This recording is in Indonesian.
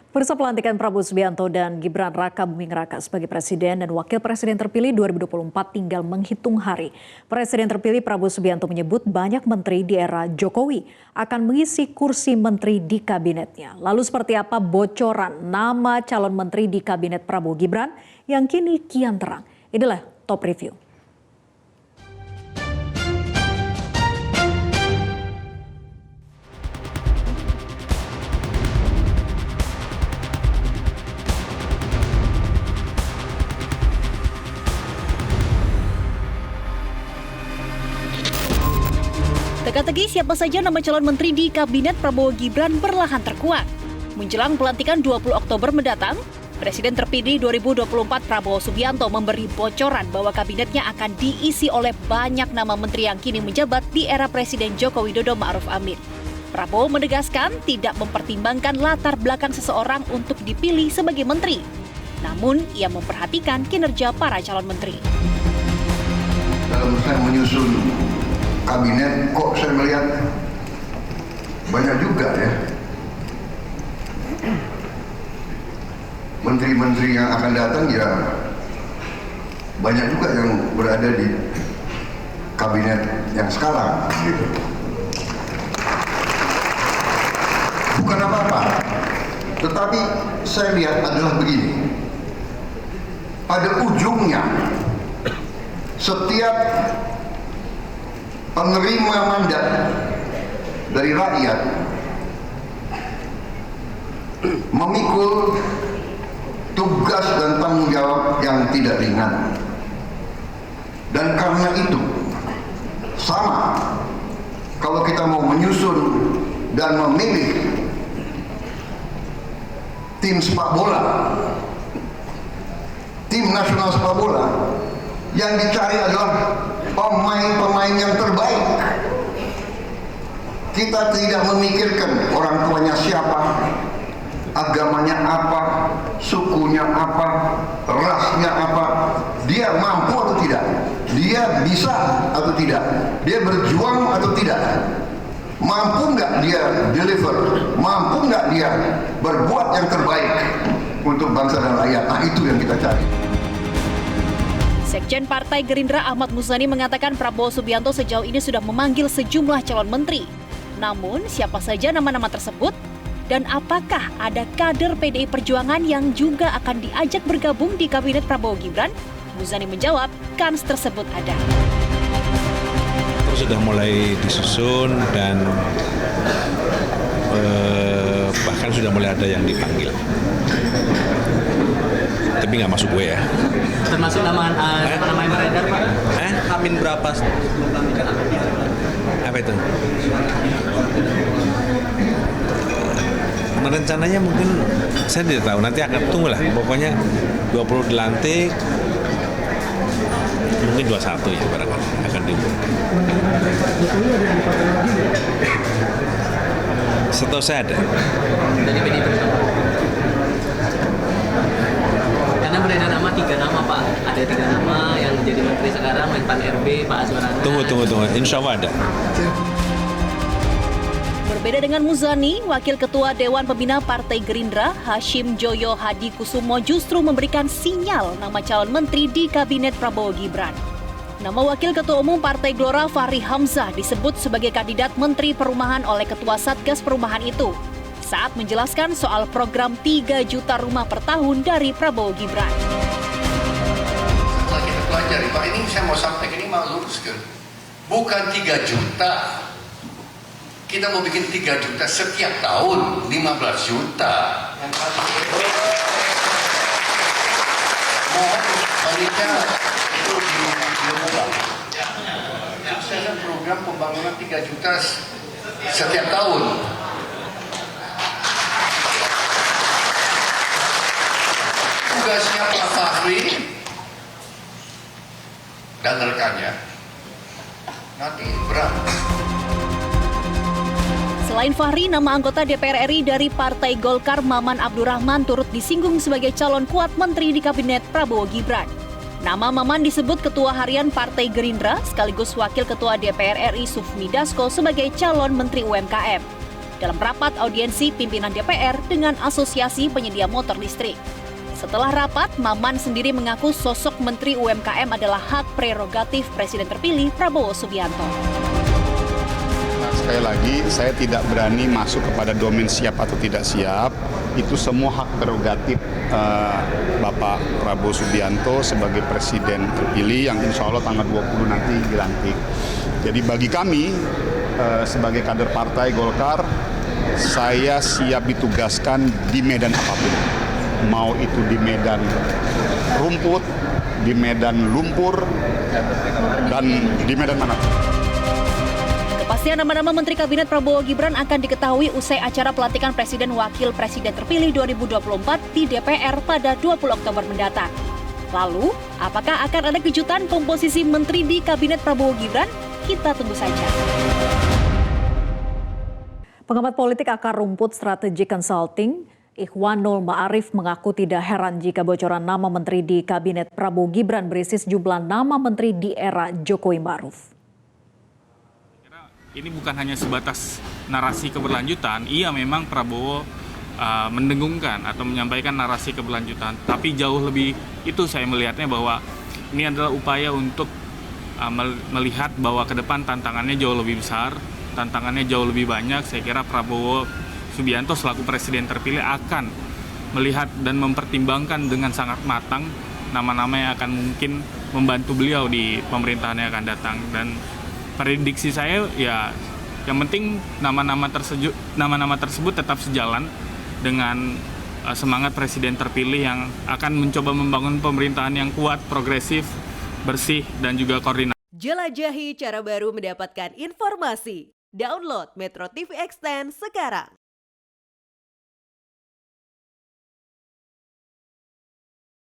Pemirsa, pelantikan Prabowo Subianto dan Gibran Raka Buming Raka sebagai Presiden dan Wakil Presiden terpilih 2024 tinggal menghitung hari. Presiden terpilih Prabowo Subianto menyebut banyak menteri di era Jokowi akan mengisi kursi menteri di kabinetnya. Lalu seperti apa bocoran nama calon menteri di kabinet Prabowo Gibran yang kini kian terang? Inilah Top Review. Teka-teki siapa saja nama calon menteri di kabinet Prabowo Gibran perlahan terkuat. Menjelang pelantikan 20 Oktober mendatang, Presiden terpilih 2024 Prabowo Subianto memberi bocoran bahwa kabinetnya akan diisi oleh banyak nama menteri yang kini menjabat di era Presiden Joko Widodo Ma'ruf Amin. Prabowo menegaskan tidak mempertimbangkan latar belakang seseorang untuk dipilih sebagai menteri. Namun, ia memperhatikan kinerja para calon menteri. Dalam saya menyusun kabinet, kok saya melihat banyak juga ya menteri-menteri yang akan datang, ya banyak juga yang berada di kabinet yang sekarang gitu. Bukan apa-apa, tetapi saya lihat adalah begini, pada ujungnya setiap penerima mandat dari rakyat memikul tugas dan tanggung jawab yang tidak ringan. Dan karena itu sama, kalau kita mau menyusun dan memilih tim sepak bola, tim nasional sepak bola, yang dicari adalah pemain-pemain yang terbaik. Kita tidak memikirkan orang tuanya siapa, agamanya apa, sukunya apa, rasnya apa, dia mampu atau tidak, dia bisa atau tidak, dia berjuang atau tidak, mampu nggak dia deliver, mampu nggak dia berbuat yang terbaik untuk bangsa dan rakyat. Nah, itu yang kita cari. Sekjen Partai Gerindra Ahmad Muzani mengatakan Prabowo Subianto sejauh ini sudah memanggil sejumlah calon menteri. Namun, siapa saja nama-nama tersebut? Dan apakah ada kader PDI Perjuangan yang juga akan diajak bergabung di kabinet Prabowo Gibran? Muzani menjawab, kans tersebut ada. Terus sudah mulai disusun dan bahkan sudah mulai ada yang dipanggil. Tapi nggak masuk gue ya. Termasuk nama yang beredar, Pak? Amin berapa? Apa itu? Rencananya mungkin saya tidak tahu, nanti akan tunggulah. Pokoknya 20 dilantik, mungkin 21 ya barangkali akan diumumkan. Setahu saya ada. Dari PDI Perjuangan. Karena beredar nama 3 nama, Pak. Ada 3 nama yang jadi menteri sekarang, Menpan RB, Pak Azwar Anas. Tunggu. Insya Allah ada. Berbeda dengan Muzani, Wakil Ketua Dewan Pembina Partai Gerindra, Hashim Joyo Hadi Kusumo justru memberikan sinyal nama calon menteri di kabinet Prabowo Gibran. Nama Wakil Ketua Umum Partai Gelora Fahri Hamzah disebut sebagai kandidat Menteri Perumahan oleh Ketua Satgas Perumahan itu saat menjelaskan soal program 3 juta rumah per tahun dari Prabowo Gibran. Setelah kita pelajari, Pak, ini saya mau sampaikan, ini mau luruskan. Bukan 3 juta. Kita mau bikin 3 juta setiap tahun, 15 juta. Mohon panitia itu diumumkan. Saya program pembangunan 3 juta setiap tahun. Tugasnya Pak Fahri dan rekannya nanti berat. Selain Fahri, nama anggota DPR RI dari Partai Golkar Maman Abdurrahman turut disinggung sebagai calon kuat menteri di kabinet Prabowo Gibran. Nama Maman disebut Ketua Harian Partai Gerindra sekaligus Wakil Ketua DPR RI Sufmi Dasko sebagai calon Menteri UMKM. dalam rapat audiensi pimpinan DPR dengan Asosiasi Penyedia Motor Listrik. Setelah rapat, Maman sendiri mengaku sosok Menteri UMKM adalah hak prerogatif Presiden terpilih Prabowo Subianto. Sekali lagi, saya tidak berani masuk kepada domain siap atau tidak siap. Itu semua hak prerogatif Bapak Prabowo Subianto sebagai Presiden terpilih yang insya Allah tanggal 20 nanti dilantik. Jadi bagi kami sebagai kader Partai Golkar, saya siap ditugaskan di medan apapun. Mau itu di medan rumput, di medan lumpur, dan di medan mana. Kepastian nama-nama Menteri Kabinet Prabowo Gibran akan diketahui usai acara pelantikan Presiden Wakil Presiden terpilih 2024 di DPR pada 20 Oktober mendatang. Lalu, apakah akan ada kejutan komposisi menteri di Kabinet Prabowo Gibran? Kita tunggu saja. Pengamat politik akar rumput Strategic Consulting, Ikhwanul Ma'arif mengaku tidak heran jika bocoran nama menteri di Kabinet Prabowo Gibran berisi sejumlah nama menteri di era Jokowi Ma'ruf. Ini bukan hanya sebatas narasi keberlanjutan, iya memang Prabowo mendengungkan atau menyampaikan narasi keberlanjutan, tapi jauh lebih itu saya melihatnya bahwa ini adalah upaya untuk melihat bahwa ke depan tantangannya jauh lebih besar, tantangannya jauh lebih banyak. Saya kira Prabowo Subianto selaku Presiden terpilih akan melihat dan mempertimbangkan dengan sangat matang nama-nama yang akan mungkin membantu beliau di pemerintahan yang akan datang. Dan prediksi saya ya yang penting nama-nama tersebut tetap sejalan dengan semangat Presiden terpilih yang akan mencoba membangun pemerintahan yang kuat, progresif, bersih, dan juga koordinatif. Jelajahi cara baru mendapatkan informasi. Download Metro TV Extend sekarang.